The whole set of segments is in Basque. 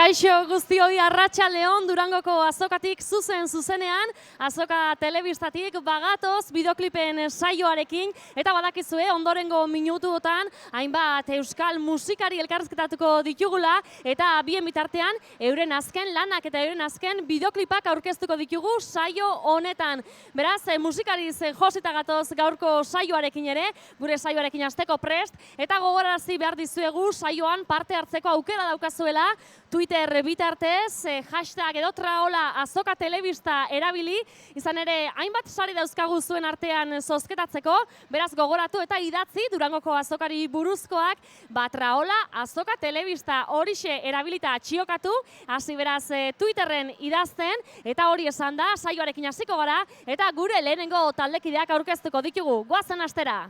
Kaixo guztioi arratsaldeon Durangoko azokatik zuzenean, azoka telebistatik bagatoz bideoklipen saioarekin eta badakizue ondorengo minutuotan hainbat euskal musikari elkarrizketatuko ditugula eta bien bitartean euren azken lanak eta euren azken bideoklipak aurkeztuko ditugu saio honetan. Beraz, musikariz josita gatoz gaurko saioarekin ere, gure saioarekin hasteko prest eta gogorarazi behar dizuegu saioan parte hartzeko aukera daukazuela Twitter bitartez, hashtag edo traola azoka telebista erabili, izan ere hainbat sari dauzkagu zuen artean zozketatzeko, beraz gogoratu eta idatzi Durangoko azokari buruzkoak, traola azoka telebista horixe erabilita txiokatu, hasi beraz Twitterren idazten, eta hori esan da, saioarekin hasiko gara, eta gure lehenengo taldekideak aurkeztuko ditugu, goazen astera!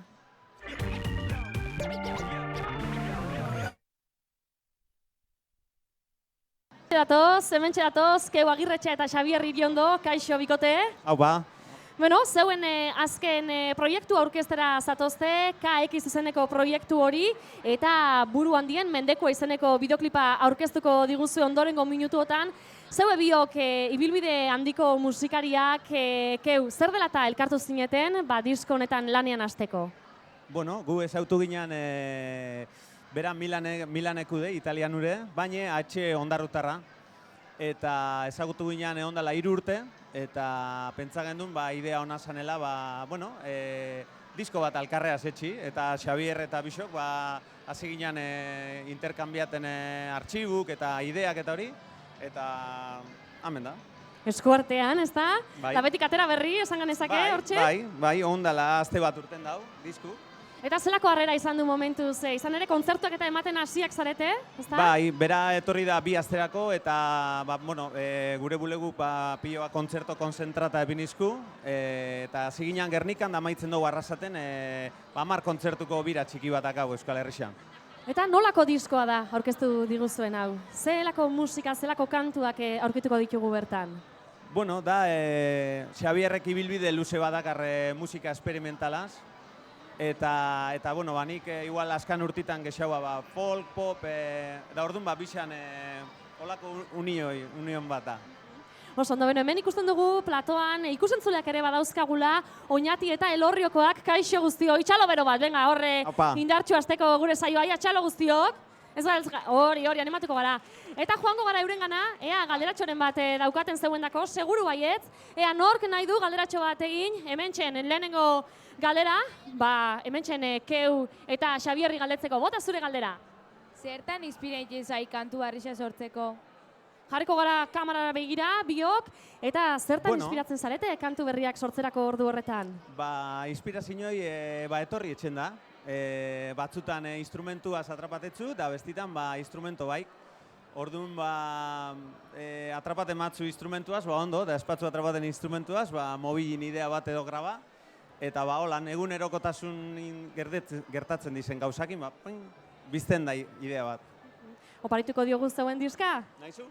Hementxe datoz, Keu Agirretxe eta Xabier Iriondo, kaixo bikote. Hau ba. Bueno, zeuen azken proiektu aurkeztera zatozte, KX izeneko proiektu hori, eta buru handien Mendekoa izeneko bideoklipa aurkeztuko diguzu ondorengo minutuotan. Zeue biok ibilbide handiko musikariak, Keu, zer dela eta elkartu zineten, disko honetan lanean hasteko? Bueno, gu ezautu ginen bera Milaneku de, italianure, baina H ondarrutarra. Eta ezagutu ginen ondala 3 urte, eta pentsa gendun idea ona zanela, disko bat alkarreaz etxi, eta Xabier eta Bixok hasi ginen interkanbiaten artxibuk eta ideak eta hori, eta hamen da. Eskuartean, ez da? Eta betik atera berri, esan ganezake, hortxe? Bai, ondala azte bat urten dau, disku. Eta zelako harrera izan du momentuz, izan ere kontzertuak eta ematen hasiak zarete, ez da? Bai, bera etorri da 2 asterako eta gure bulegu piloa kontzerto konzentrata epinizku eta hasi ginen Gernikan da maitzen dugu arrasaten 10 kontzertuko bira txiki batak hau Euskal Herrian. Eta nolako diskoa da aurkeztu diguzuen hau? Zelako musika, zelako kantuak aurkituko ditugu bertan? Bueno, da Xabierrek ibilbide luze badakar musika esperimentalaz. Eta nik igual askan urtitan gexaua folk, pop, da orduan bixan olako union bat da. Ondo, hemen ikusten dugu platoan ikusentzuleak ere badauzkagula, Oñati eta Elorriokoak, kaixo guztio, itxalo bero bat, venga, horre indartxu azteko gure saioa, atxalo guztiok. Ez hori, animatuko gara. Eta joango gara euren gana, ea galderatxoren bat daukaten zeuendako, seguru baietz, ea nork nahi du galderatxo bat egin, hementxen lehenengo galdera, hementxen Keu eta Xabierri galdetzeko, bota zure galdera. Zertan inspiraitzen zai kantu barrixa sortzeko? Jarriko gara kamerara begira, biok, eta zertan inspiratzen zarete kantu berriak sortzerako ordu horretan? Inspirazioi etorri etxen da. Batzutan instrumentuaz atrapatetzu, eta bestitan instrumento baik. Orduan atrapaten matzu instrumentuaz, ondo, da espatzu atrapaten instrumentuaz, mobilin idea bat edo graba. Eta holan, egunerokotasun gertatzen dizen gauzakin, bizten da idea bat. Oparituko diogu zeuen diska? Nahizu?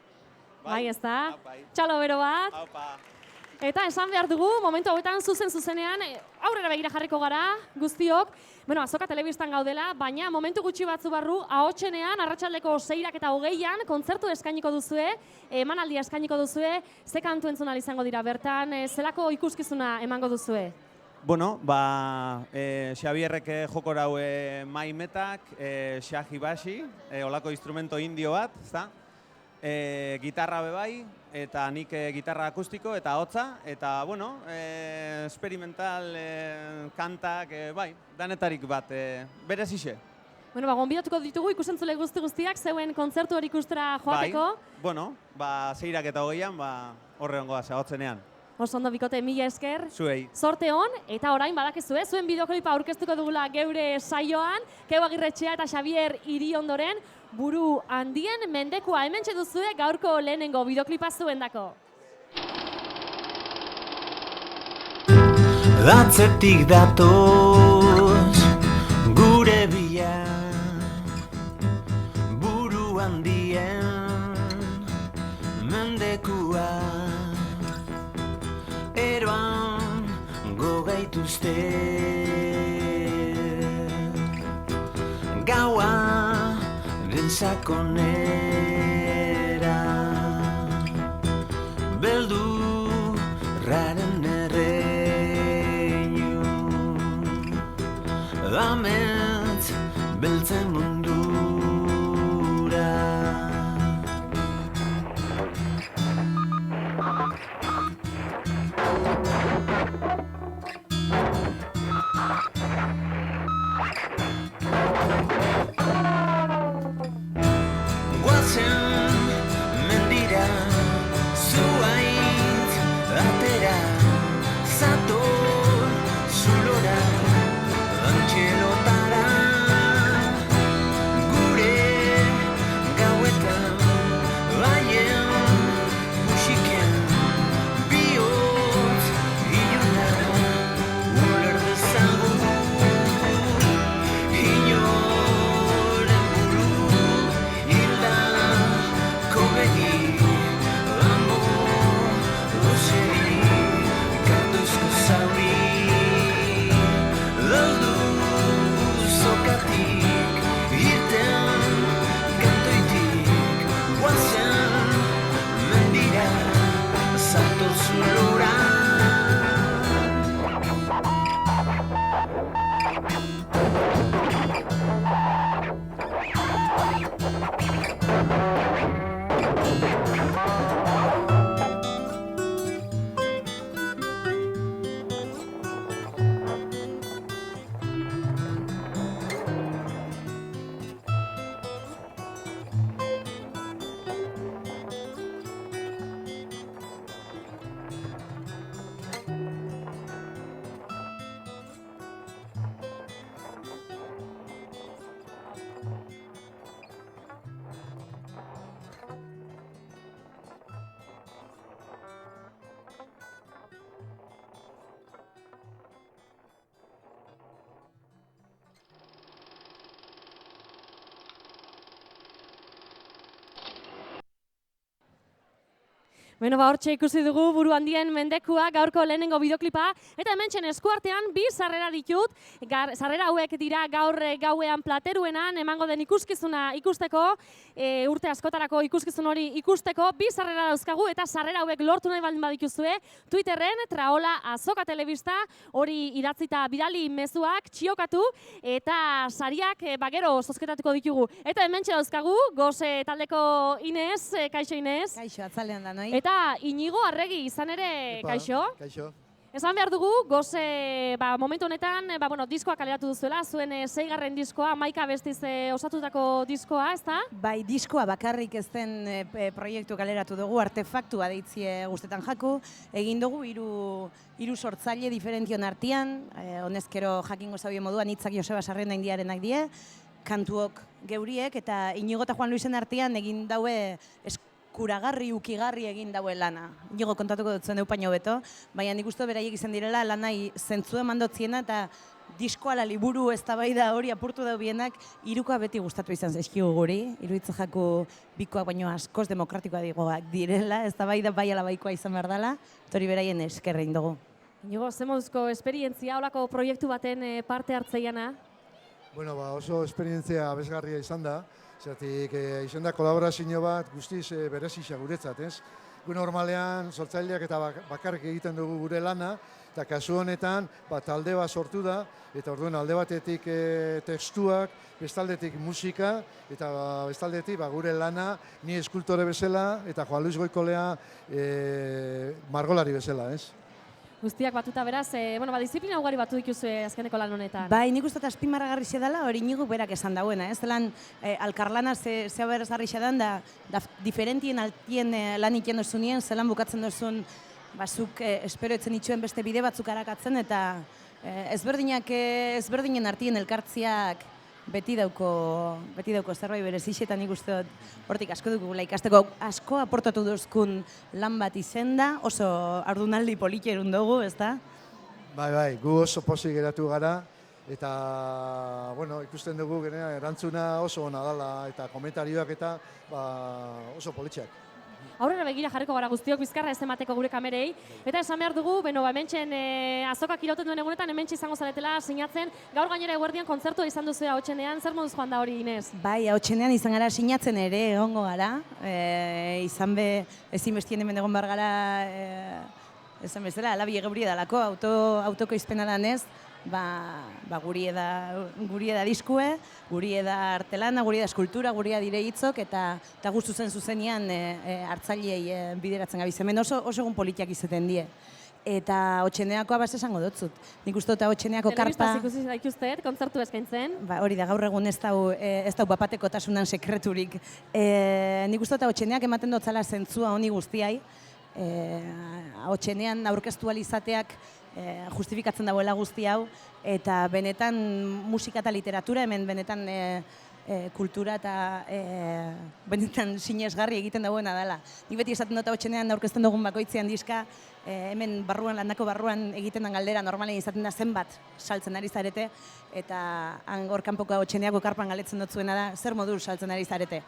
Bai, ez da? Txalo bero bat. Eta esan behar dugu, momentu hauetan zuzenean, aurrera begira jarriko gara, guztiok. Azoka telebistan gaudela, baina momentu gutxi batzu barru, ahotsenean, arratsaldeko 6 eta 20an, kontzertu eskainiko duzue, emanaldia eskainiko duzue, ze kantu entzun ahal izango dira bertan, zelako ikuskizuna emango duzue? Bueno, Xabierrek joko rau maimetak, Shahi Bashi, olako instrumento indio bat, ezta? Gitarra bebai, eta nik gitarra akustiko eta hotza, eta, experimental kantak, danetarik bat, berez ixe. Gonbidatuko ditugu ikusentzule guztiak zeuen kontzertu hori ikustera joateko. Bai, 6 eta 20an, horre hongoa zehotzenean. Ondo bikote, mila esker. Zuei. Sorte hon, eta orain badakizue, zuen bideoklipa aurkeztuko dugula geure saioan, Keu Agirretxea eta Xabier Iriondoren, buru handien Mendekoa hementxe duzue gaurko lehenengo bideoklipa zuendako. Atzetik datoz gure bila, buru handien Mendekoa, eroan gogaituzte gaua den sakonera. amets beltzen mundura. Guazen mendira, zuaitz atera, zator zulora, antxelotara, gure gauetan, haien musiken, bihotz iluna, uler dezagun, inoren buru, hilda, kobegi, amor, lozeri, galduzko zauri, aldu zokatik, irten kantoitik, guazen mendira, zatoz lora. Beno, hortxe ikusi dugu buru handien mendekua, gaurko lehenengo bideoklipa, eta hementxen eskuartean bi sarrera ditut. Sarrera hauek dira gaur gauean Plateruenan emango den ikuskizuna ikusteko, urte askotarako ikuskizun hori ikusteko, bi sarrera dauzkagu, eta sarrera hauek lortu nahi baldin badituzue, Twitterren, Traola Azoka Telebista, hori idatzita bidali mezuak, txiokatu, eta sariak gero zozketatuko ditugu. Eta hementxe dauzkagu, Gose taldeko Inez, kaixo Inez. Kaixo, atzalean da, noi? Eta Inigo Arregi izan ere, kaixo? Kaixo. Esan behar dugu, Gose momentu honetan diskoa kaleratu duzuela, zuen 6. diskoa, 11 bestiz osatutako diskoa, ez da? Bai, diskoa bakarrik ez den proiektu kaleratu dugu, Artefaktua deitzie guztetan jaku. Egin dugu hiru sortzaile diferention artean, honezkero jakingo zaudien moduan hitzak Joseba Sarrenda Indiarenak die, kantuok geuriek, eta Inigo eta Juan Luisen artean egin daue kuragarri, ukigarri egin daue lana. Inigo kontatuko dut zuen eupaino beto, baina nik uste beraiek izan direla lanai zentzu emandotziena eta diskoala liburu eztabaida hori apurtu daubienak hirukoa beti gustatu izan zaizkigu guri. Iruditzen jaku bikoak baino askoz demokratikoa digoak direla, eztabaida bai ala baikoa izan behar dela, hori beraien eskerrein dugu. Inigo, ze moduzko esperientzia, holako proiektu baten parte hartzeiana? Bueno, oso esperientzia abesgarria izan da. Zergatik izan da kolaborazio bat guztiz berezia guretzat, ez? Gu normalean sortzaileak eta bakarrik egiten dugu gure lana, eta kasu honetan talde bat sortu da, eta orduan alde batetik testuak, bestaldetik musika, eta bestaldetik gure lana ni eskultore bezala, eta Juan Luis Goikolea margolari bezala, ez? Guztiak batuta beraz, disiplina ugari batu dituzue azkeneko lan honetan. Bai, nik uste azpimarragarri dela hori Inigo berak esan dauena, ez? Zelan alkarlana zea berazgarri dan, da diferentien altien lan iten duzunien, zelan bukatzen duzun, zuk espero etzen itxuen beste bide batzuk arakatzen, eta ezberdinen artien elkartziak beti dauko zerbait berezixetan nik uste dut hortik asko dugula ikasteko, asko aportatu duzkun lan bat izen da, oso ardunaldi politxerun dugu, ez da? Bai, gu oso pozik geratu gara, eta ikusten dugu erantzuna oso ona dela, eta komentarioak eta oso politxeak. Aurrera begira jarriko gara guztiok bizkarra ez emateko gure kamerei. Eta esan behar dugu, hementxen azokak irauten duen egunetan, hementxe izango zaretela sinatzen. Gaur gainera eguerdian kontzertua izan duzu ahotsenean, zer moduz joan da hori, Inez? Bai, ahotsenean izan gara sinatzen ere, egongo gara. Izan be, ezin bestien hemen egon bar gara, esan bezala, alabi egebri edalako, autoko izpena danez. guri eda diskue, guri eda artelana, guri eda eskultura, guri eda dire hitzok, eta guztu zuzenean hartzailei bideratzen gabiz. Hemen oso egun politiak izaten die. Eta Otxeneakoa bas esango dotzut. Nik uste dut Otxeneako karpa... Telebistaz ikusi zaituztet, kontzertu eskaintzen. Hori da, gaur egun ez dau bapateko-tasunan sekreturik. Nik uste dut Otxeneak ematen dotzala zentzua honi guztiai. Otxenean aurkeztu izateak justifikatzen dagoela guzti hau, eta benetan musika eta literatura, hemen benetan kultura eta benetan sinesgarri egiten dagoena dela. Nik beti esaten dut Otxenean aurkezten dugun bakoitzean diska, hemen landako barruan egiten den galdera normalen izaten da zenbat saltzen ari zarete, eta hor kanpoko Otxeneako karpan galetzen dut zuena da, zer moduz saltzen ari zarete.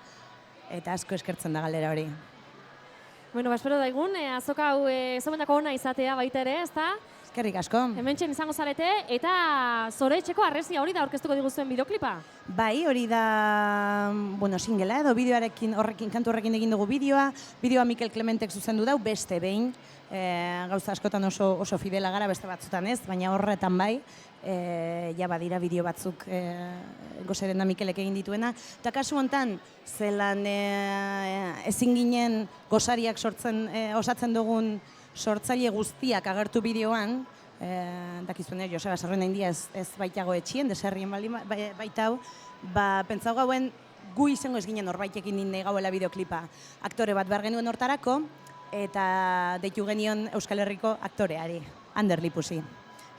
Eta asko eskertzen da galdera hori. Bueno, espero daigun, azoka hau zomendako ona izatea baita ere, ezta? Eskerrik asko. Hementxen izango zarete, eta Zore Etxeko Harresia hori da aurkeztuko diguzuen bideoklipa. Bai, hori da, singela edo bideoarekin, kantu horrekin egin dugu bideoa Mikel Clementek zuzendu dau, beste behin, gauza askotan oso fidela gara, beste batzutan ez, baina horretan bai, ja badira bideo batzuk Gozerena Mikelek egin dituena. Eta kasu honetan, zelan ezin ginen gozariak osatzen dugun sortzaile guztiak agertu bideoan, dakizuen Joseba Sarrona India ez baitago etxien, deserrien baitau, pentsau gauen gu izango ez ginen horbaitekin nahi gauela bideoklipa. Aktore bat behar genuen hortarako, eta deitu genion Euskal Herriko aktoreari, Ander Lipusi.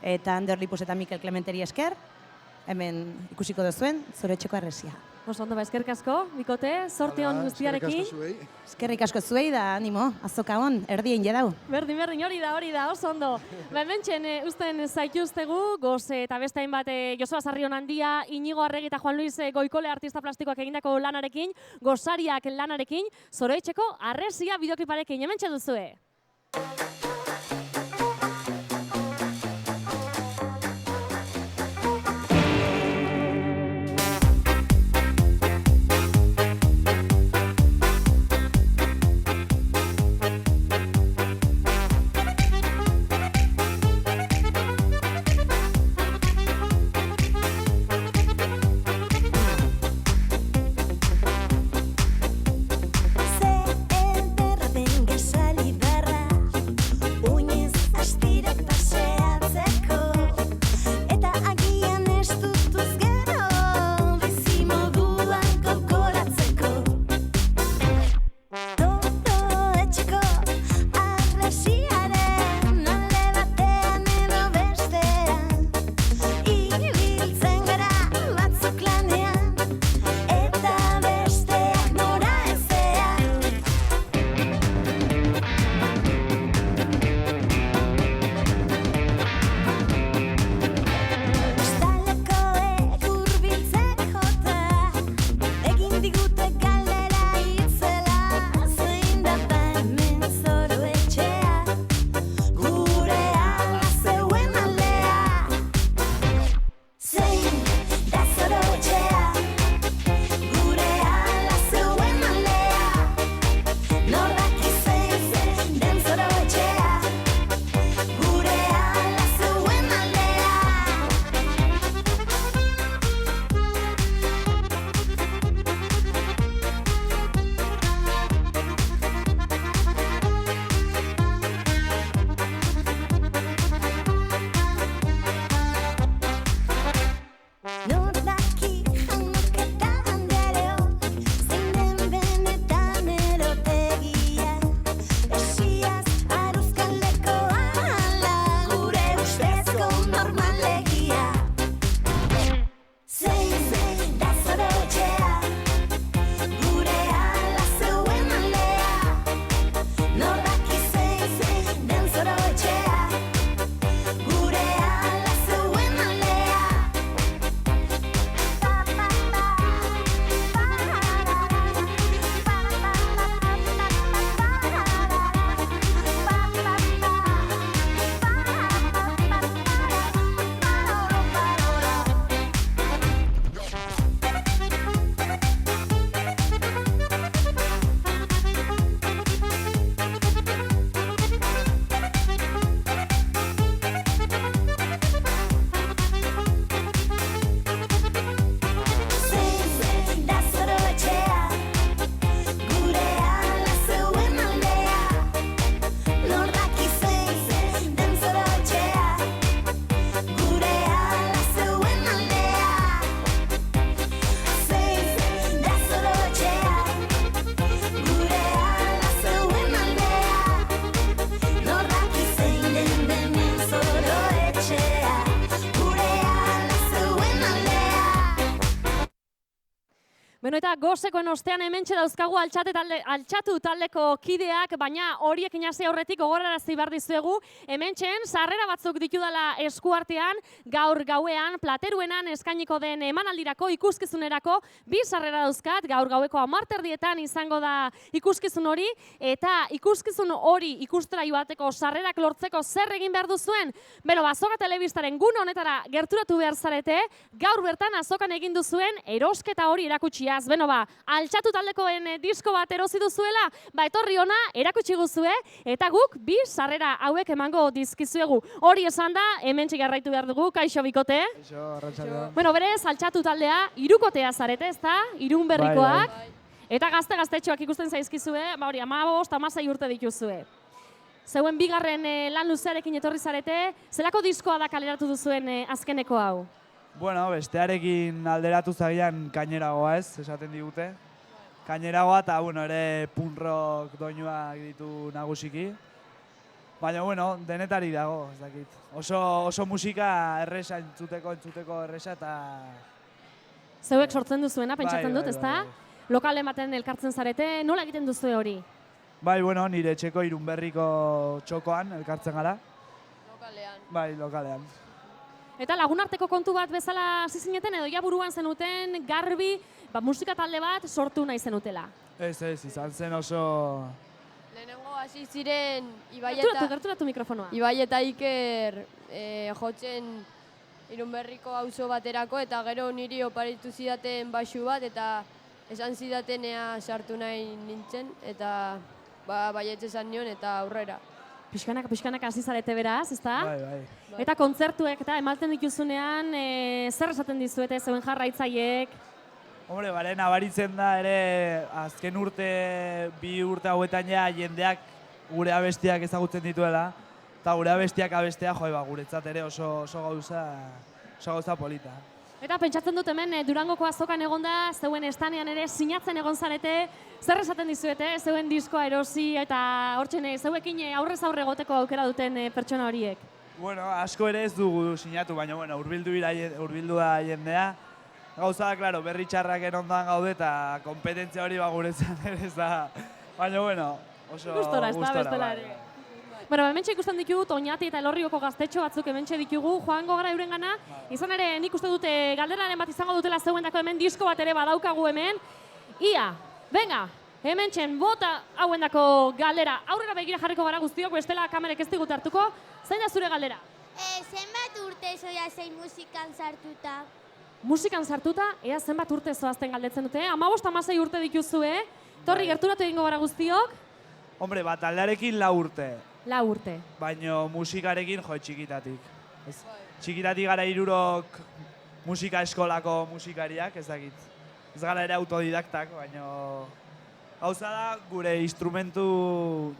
Eta Ander Lipus eta Mikel Clementeri esker, hemen ikusiko duzuen Zore Etxeko Harresia. Oso ondo, eskerrik asko, bikote, sorte hon guztiarekin. Eskerrik asko zuei da, animo, azoka hon, erdien jedau. Berdin, hori da, oso ondo. Hementxen uzten zaituztegu, Goze eta beste hainbat Joseba Sarrion Handia, Inigo Arregi eta Juan Luis Goikole artista plastikoak egindako lanarekin, gozariak lanarekin, Zore Etxeko Harresia bideokliparekin, hementxe duzue. Se enterra venga salidarra Beno, eta gosekoen ostean hementxe dauzkagu altxatu taldeko kideak, baina horiek inasi aurretik gogorarazi behar dizuegu, hementxen sarrera batzuk ditudala eskuartean, gaur gauean, plateruenan eskainiko den emanaldirako, ikuskizunerako, 2 sarrera dauzkat, gaur gaueko 10:00 izango da ikuskizun hori, eta ikuskizun hori ikustera joateko sarrerak lortzeko zer egin behar duzuen? Beno, Azoka Telebistaren gune honetara gerturatu behar zarete, gaur bertan Azokan egin duzuen erosketa hori erakutsiaz. Beno, altxatu taldekoen disko bat erosi duzuela, etorri ona erakutsi guzue, eta guk 2 sarrera hauek emango dizkizuegu. Hori esan da, hemen txigarraitu behar dugu, kaixo bikote. Kaixo, arratsaldeon. Bueno, berez, altxatu taldea, 3kotea zarete, ezta? Irun berrikoak. Eta gazte-gaztetxoak ikusten zaizkizue, hori, 15-16 urte dituzue. Zeuen bigarren lan luzearekin etorri zarete, zelako diskoa da kaleratu duzuen azkeneko hau? Bueno, bestearekin alderatu zagian kaineragoa ez, esaten digute. Kaineragoa eta, bueno, ere punk rock doinuak ditu nagusiki. Baina, bueno, denetari dago, ez dakit. Oso musika erresa entzuteko erresa eta... Zeuek sortzen duzuena, pentsatzen dut, ezta? Lokal ematen elkartzen zarete, nola egiten duzu hori? Bai, bueno, nire etxeko Irunberriko txokoan elkartzen gara. Lokalean. Bai, lokalean. Eta lagunarteko kontu bat bezala hasi zineten edo ja buruan zenuten garbi musika talde bat sortu nahi zenutela? Ez, izan zen oso... Lehenengo hasi ziren Gerturatu mikrofonoa. Ibai eta Iker jotzen Irunberriko auzo baterako eta gero niri oparitu zidaten baxu bat eta esan zidatenea sartu nahi nintzen eta baietz esan nion eta aurrera. Pixkanaka hasi zarete beraz, ezta? Bai. Eta kontzertuek eta ematen dituzunean zer esaten dizuete zeuen jarraitzaileek? Hombre, nabaritzen da ere azken 2 urte hauetan ja jendeak gure abestiak ezagutzen dituela eta gure abestiak abestea guretzat ere oso gauza polita. Eta pentsatzen dut hemen Durangoko Azokan egonda, zeuen estanean ere sinatzen egon zarete, zer esaten dizuete, zeuen diskoa erosi eta hortzen zeuekin aurrez aurre egoteko aukera duten pertsona horiek? Bueno, asko ere ez dugu sinatu, baina hurbildu da jendea. Gauza da, klaro, berri txarraken ondoan gaude eta kompetentzia hori guretzat ere ez da. Baina, bueno, oso gustora. Ere. Bueno, hementxe ikusten ditugu, Oñati eta Elorrioko gaztetxo batzuk hementxe ditugu, joango gara eurengana. Izan ere, nik uste dute galderaren bat izango dutela zeuendako hemen disko bat ere badaukagu hemen. Ia, venga, hementxen bota hauendako galdera. Aurrera begira jarriko gara guztiok, bestela kamerek ez digut hartuko. Zein da zure galdera? Zenbat urte zoia zein musikan sartuta? Musikan sartuta, ea zenbat urte zoazten galdetzen dute. 15-16 urte dituzue, torri gerturatu egingo gara guztiok. Hombre, taldearekin 4 urte. 4 urte. Baina musikarekin txikitatik. Txikitatik gara 3 musika eskolako musikariak, ez dakit. Ez gara ere autodidaktak, baina gauza da gure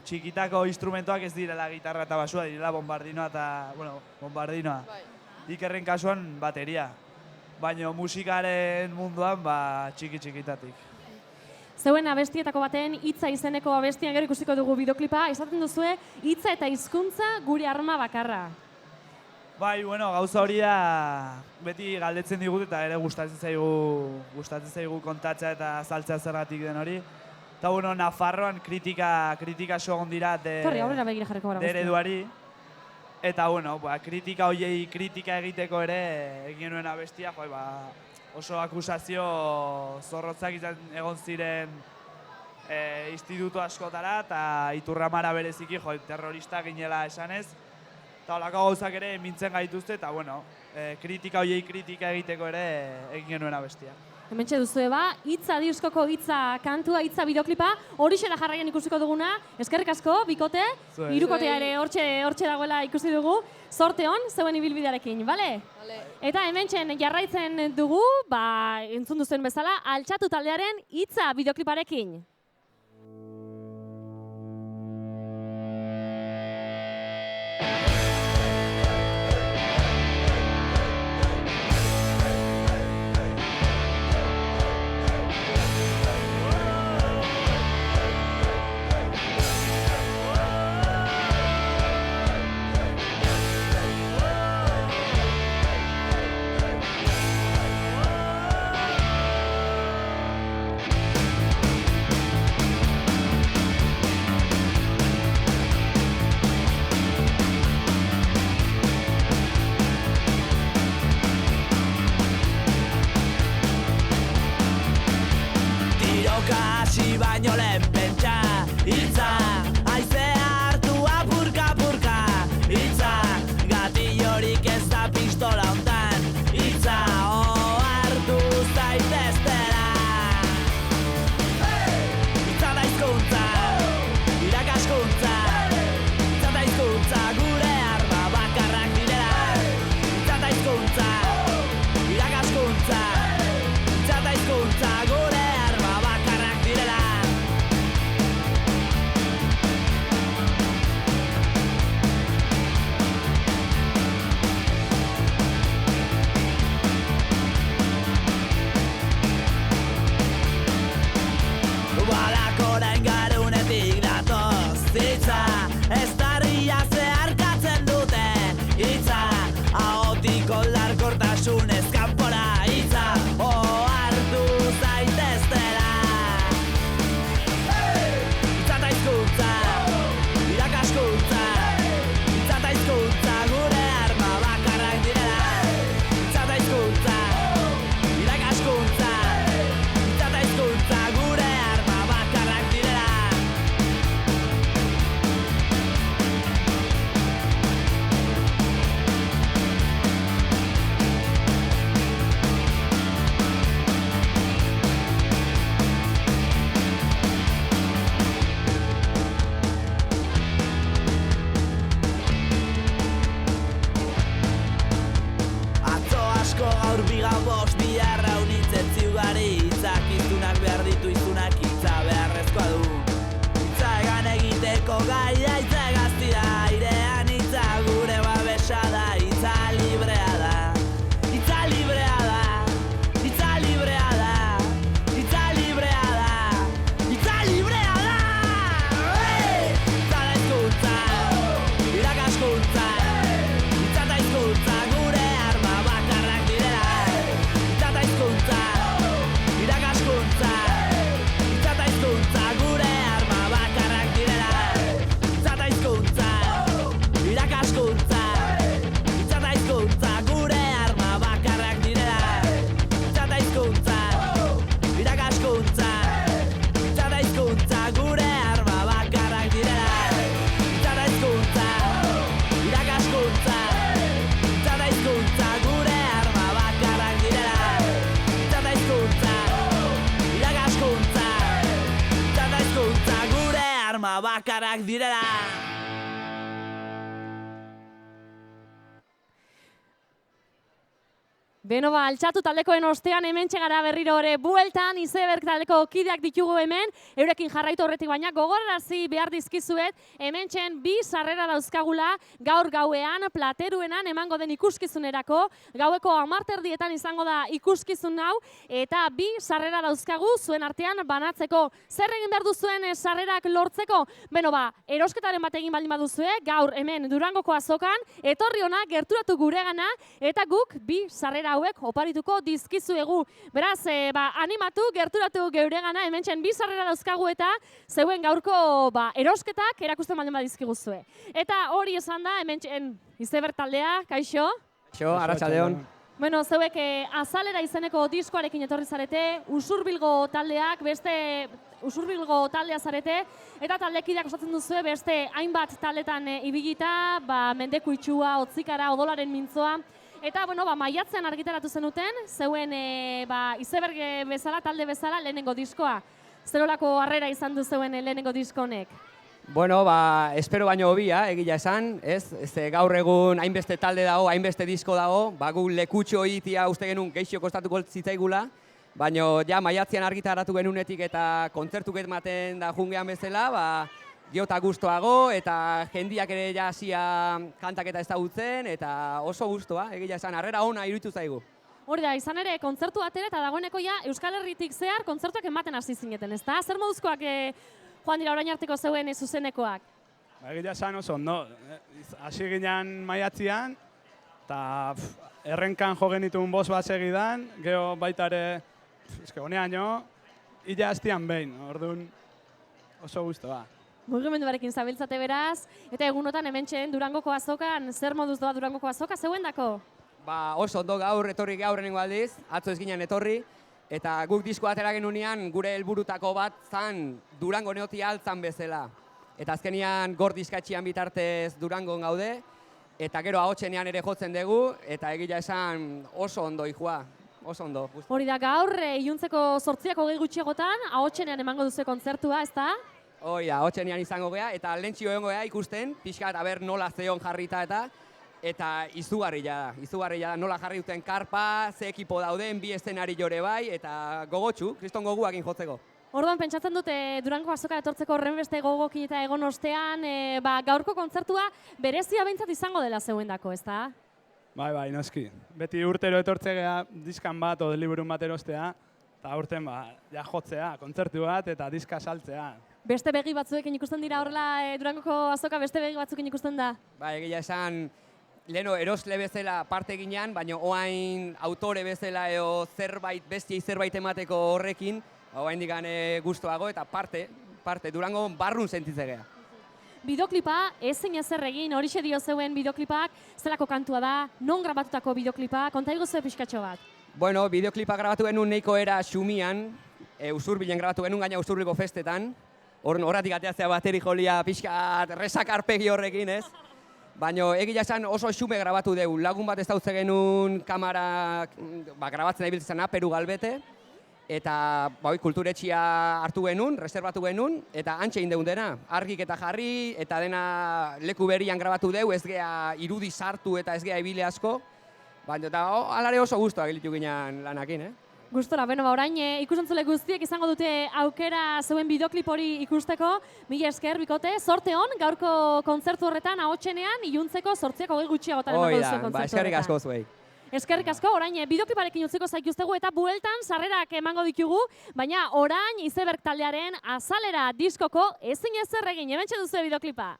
txikitako instrumentoak ez direla gitarra eta basua, direla bombardinoa eta, bombardinoa. Ikerren kasuan bateria. Baina musikaren munduan txikitatik. Zeuen abestietako baten hitza izeneko abestian gero ikusiko dugu bideoklipa, esaten duzue hitza eta hizkuntza gure arma bakarra. Bai, gauza hori da beti galdetzen digut eta ere gustatzen zaigu kontatzea eta azaltzea zergatik den hori. Eta Nafarroan kritika egon dira ereduari. Eta kritika horiei kritika egiteko ere egin nuen abestia, oso akusazio zorrotzak egon ziren instituto askotara eta Iturramara bereziki terrorista ginela esanez. Eta holako gauzak ere mintzen gaituzte eta kritika horiei kritika egiteko ere egin genuen abestia. Hementxe duzue hitza diskoko hitza kantua, hitza bideoklipa, horixe da jarraian ikusiko duguna. Eskerrik asko, bikote, 3kotea ere hortxe dagoela ikusi dugu. Zorte hon, zeuen ibilbidearekin, bale? Eta hementxen jarraitzen dugu, entzun duzuen bezala, altxatu taldearen hitza bideokliparekin. Borroka hasi baino lehen pentsa hitza, haizea hartu apurka-apurka hitza, gatillorik ez da pistola hontan hitza, hartu zaiteztela. Hitza da hizkuntza, irakaskuntza, hitza da hizkuntza, gure arma bakarrak direla. Hitza da hizkuntza, irakaskuntza, hitza da hizkuntza, gure arma bakarrak direla. Balakoren garunetik datoz hitza, ez darria zeharkatzen dute hitza, ahotik oldarkortasunez kanpora hitza, hartu zaiteztela. Hitza ta hizkuntza, irakaskuntza, hitza ta hizkuntza, gure arma bakarrak direla. Hitza ta hizkuntza, irakaskuntza, hitza ta hizkuntza, gure arma bakarrak direla. Atzo asko gaur bigan bost biharra unitzen ziugari hitzak izunak behar ditu izunak hitza beharrezkoa du. Hitza egan egiteko gaia hitza egazti da, airean hitza gure babesa da, hitza librea da. Hitza librea da, hitza librea da, hitza librea da, hitza librea da. Hitza da hizkuntza, irakaskuntza, hitza da hizkuntza, gure arma bakarrak direla. Hitza da hizkuntza, irakaskuntza, hitza da hizkuntza, gure arma bakarrak direla. Hitza da hizkuntza, irakaskuntza, hitza da hizkuntza, gure arma bakarrak direla. Hitza da hizkuntza, irakaskuntza, hitza da hizkuntza, gure arma bakarrak direla. Hitza da hizkuntza, irakaskuntza, hitza da hizkuntza, gure arma bakarrak direla. Hitza da hizkuntza, irakaskuntza, hitza da hizkuntza, gure arma bakarrak direla. Beno ba, altxatu taldekoen ostean hementxe gara berriro ere bueltan, izeberg taldeko kideak ditugu hemen, eurekin jarraitu horretik baina gogorarazi behar dizkizuet, hementxen bi sarrera dauzkagula gaur gauean, plateruenan emango den ikuskizunerako, gaueko 10:00 izango da ikuskizun hau, eta bi sarrera dauzkagu zuen artean banatzeko. Zer egin behar duzuen sarrerak lortzeko? Beno ba, erosketaren bat egin baldin baduzue, gaur hemen Durangoko azokan, etorri hona gerturatu guregana, eta guk bi sarrera hauek oparituko dizkizuegu. Beraz, animatu, gerturatu geuregana, hementxen bi sarrera dauzkagu eta zeuen gaurko erosketak erakusten baldin badizkiguzue. Eta hori esan da, hementxen izeberg taldea, kaixo? Kaixo, arratsaldeon. Bueno, zeuek Azalera izeneko diskoarekin etorri zarete, Usurbilgo taldeak, beste Usurbilgo taldea zarete, eta taldekideak osatzen duzue beste hainbat taldetan ibilita, Mendeku itxua, Otzikara, Odolaren mintzoa, eta, bueno, maiatzean argitaratu zenuten, zeuen izeberg bezala, talde bezala, lehenengo diskoa. Zerolako harrera izan du zeuen lehenengo disko honek? Bueno, espero baino hobia, egia esan, ez? Gaur egun hainbeste talde dago, hainbeste disko dago, gu lekutxo egitea uste genuen geixo kostatuko zitzaigula, baina ja maiatzean argitaratu genunetik eta kontzertuk ematen da jungean bezala, diota gustoago eta jendiak ere ja hasia kantak eta ezagutzen eta oso gustoa, egia esan, harrera ona iruditu zaigu. Hori da, izan ere, kontzertu batera eta dagoeneko ja Euskal Herritik zehar kontzertuak ematen hasi zineten, ezta? Zer moduzkoak joan dira orain arteko zeuen zuzenekoak? Egia esan oso ondo, hasi ginen maiatzian, eta errenkan jo genituen bost bat segidan, gero baita ere, honean jo, ila hastian behin, orduan oso guztua. Mugimendu barekin zabiltzate beraz, eta egunotan hementxen Durangoko azokan, zer moduz doa Durangoko azoka zeuen dako? Oso ondo gaur etorri gaurrenengo aldiz, atzo ez ginen etorri, Eta guk diskoa atera genunean gure helburutako bat zan Durango neotia altzan bezala. Eta azkenian gor diskatxian bitartez Durangon gaude, eta gero ahotsenean ere jotzen dugu, eta egia esan oso ondo ikua, oso ondo. Hori da gaur, iluntzeko 8 gutxiagotan, ahotsenean emango duzu kontzertua, ezta? Hoi da, ahotsenean izango gea, eta lehentxio egongo gea ikusten, pixkat, aber nola zeon jarrita eta izugarria da, nola jarri duten karpa, ze ekipo dauden, bi eszenari jore bai, eta gogotxu, kriston goguakin jotzeko. Orduan, pentsatzen dute Durango azoka etortzeko horren beste gogokin eta egon ostean, gaurko kontzertua berezia behintzat izango dela zeuendako, ezta? Bai, noski. Beti urtero etortzea diskan bat o liburun bat erostea, eta urten ja jotzea, kontzertu bat eta diska saltzea. Beste begi batzuekin ikusten dira horrela Durangoko azoka beste begi batzuekin ikusten da? Bai, egia esan, leheno erosle bezala parte ginean, baina oain autore bezala edo bestiei zerbait emateko horrekin, oraindik gustuago eta parte Durango barrun sentitzegea. Bideoklipa ezin ezer egin, horixe dio zeuen bideoklipak, zelako kantua da, non grabatutako bideoklipa, konta iguzu pixkatxo bat. Bueno, bideoklipa grabatu genuen nahiko era Xumian, Usurbilen grabatu genuen gaina Usurbileko festetan, horratik ateatzea bateri jolia pixkat resakarpegi horrekin, ez? Baina egia esan oso xume grabatu dugu, lagun bat ez dautze genuen kamara grabatzen da ibiltzen Peru Galbete, eta kulturetxia hartu genuen, reservatu genuen, eta antxe egin dena. Argik eta jarri, eta dena leku berrian grabatu dugu, ez gea irudi sartu eta ez gea ibile asko, baina alare oso guztua gilitu ginen lanakin, Gustora, orain ikusentzule guztiek izango dute aukera zeuen bideoklip hori ikusteko. Mila esker, bikote, zorte hon, gaurko kontzertu horretan, ahotsenean, iluntzeko 8 gutxiagotan emango duzu kontzertu horretan. Eskerrik asko zuei. Eskerrik asko, orain bideokliparekin utziko zaituztegu eta bueltan sarrerak emango ditugu, baina orain Izeberg taldearen Azalera diskoko ezin ezer egin, hementxe duzu bideoklipa.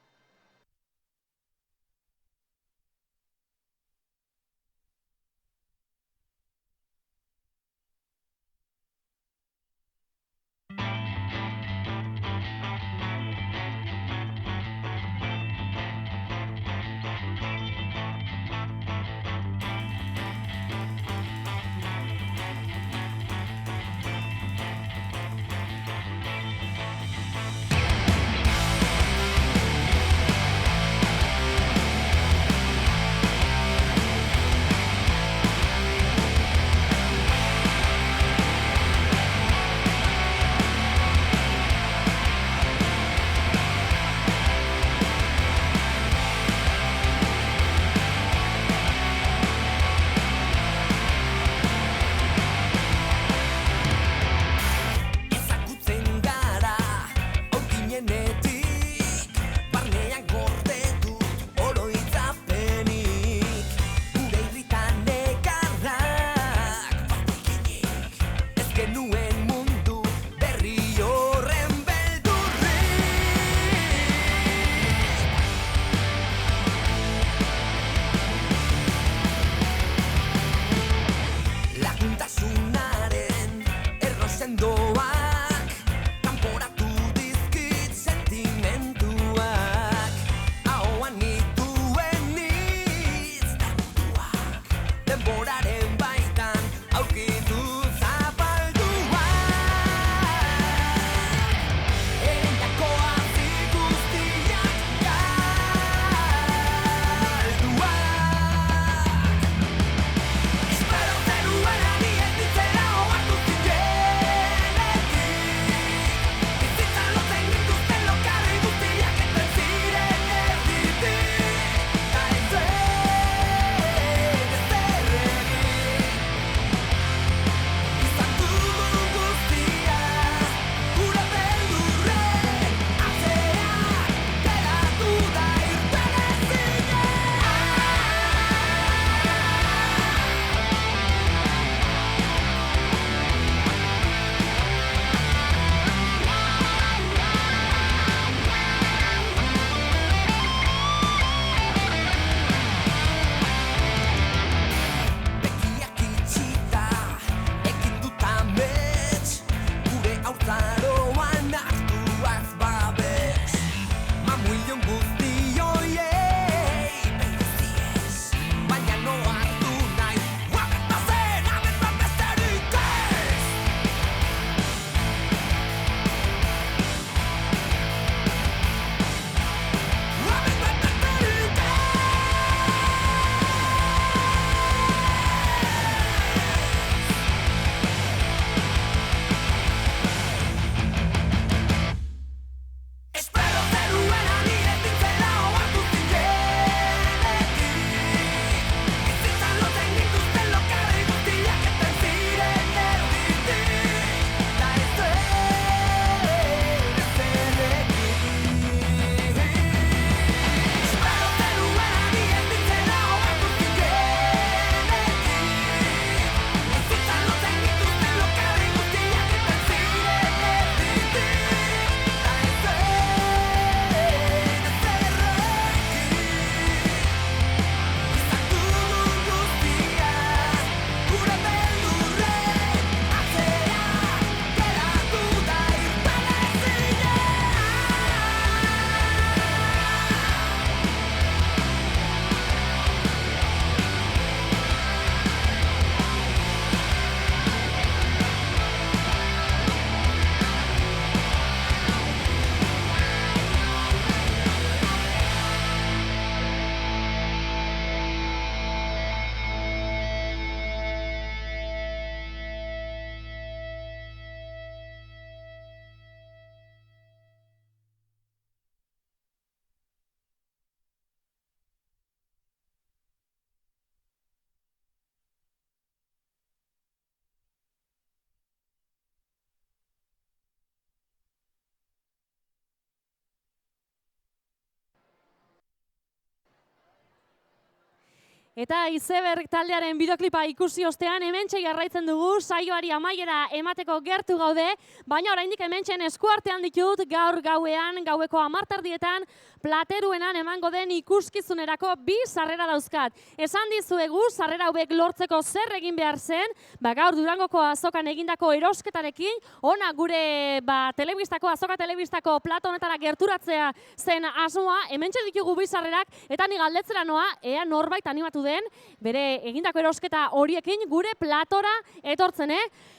Eta Izeberg taldearen bideoklipa ikusi ostean hementxe jarraitzen dugu saioari amaiera emateko gertu gaude, baina oraindik hementxen eskuartean ditut gaur gauean, gaueko 10:00 Plateruenan emango den ikuskizunerako 2 sarrera dauzkat. Esan dizuegu sarrera hauek lortzeko zer egin behar zen, gaur Durangoko azokan egindako erosketarekin, ona gure telebistako, azoka telebistako plato honetara gerturatzea zen asmoa, hementxe ditugu 2 sarrerak, eta ni galdetzera noa, ea norbait animatu den, bere egindako erosketa horiekin gure platora etortzen,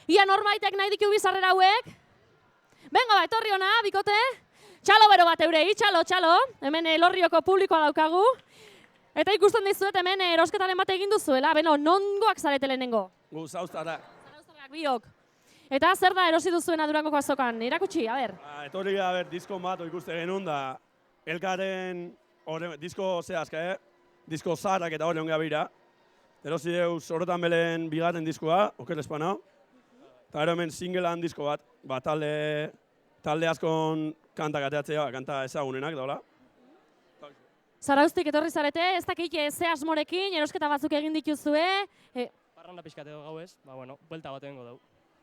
Ia norbaitek nahi ditu 2 sarrera hauek? Benga, etorri ona, bikote. Txalo bero bat eurei, txalo. Hemen Elorrioko publikoa daukagu. Eta ikusten dizuet hemen erosketaren bat egin duzuela. Beno, nongoak zarete lehenengo? Gu Zarauztarrak. Zarauztarrak biok. Eta zer da erosi duzuena Durangoko azokan? Erakutsi, a ber. Etorri gara disko bat ikuste genuen da, elkaren disko zehazka, disko zaharrak eta hori ongea bira. Erosi deuz horretan belen bigarren diskoa, oker espana. Eta gero hemen singlean disko bat, talde askon kantak ateatzea, kanta ezagunenak daula. Zarauztik etorri zarete, ez dakit ze asmorekin, erosketa batzuk egin dituzue. Parranda pixkateko gau ez, buelta bat egingo dugu.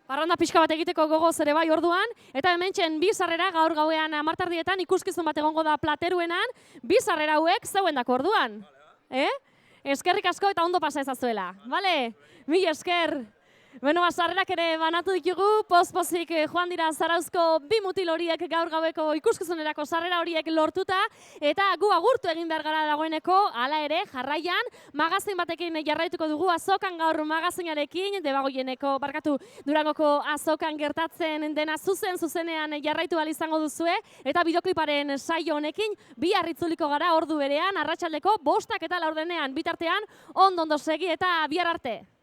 Parranda pixka bat egiteko gogoz ere bai orduan, eta hementxen 2 sarrera gaur gauean 10:00 ikuskizun bat egongo da Plateruenan, 2 sarrera hauek zeuendako orduan. Eskerrik asko eta ondo pasa ezazuela, bale? Mila esker. Beno, sarrerak ere banatu ditugu, poz-pozik joan dira Zarauzko 2 mutil horiek gaur gaueko ikuskizunerako sarrera horiek lortuta, eta gu agurtu egin behar gara dagoeneko, hala ere, jarraian, magazin batekin jarraituko dugu azokan gaur magazinarekin, Debagoieneko, Durangoko azokan gertatzen dena zuzenean jarraitu ahal izango duzue, eta bideokliparen saio honekin, bihar itzuliko gara ordu berean, arratsaldeko 5:00 bitartean, ondo segi eta bihar arte.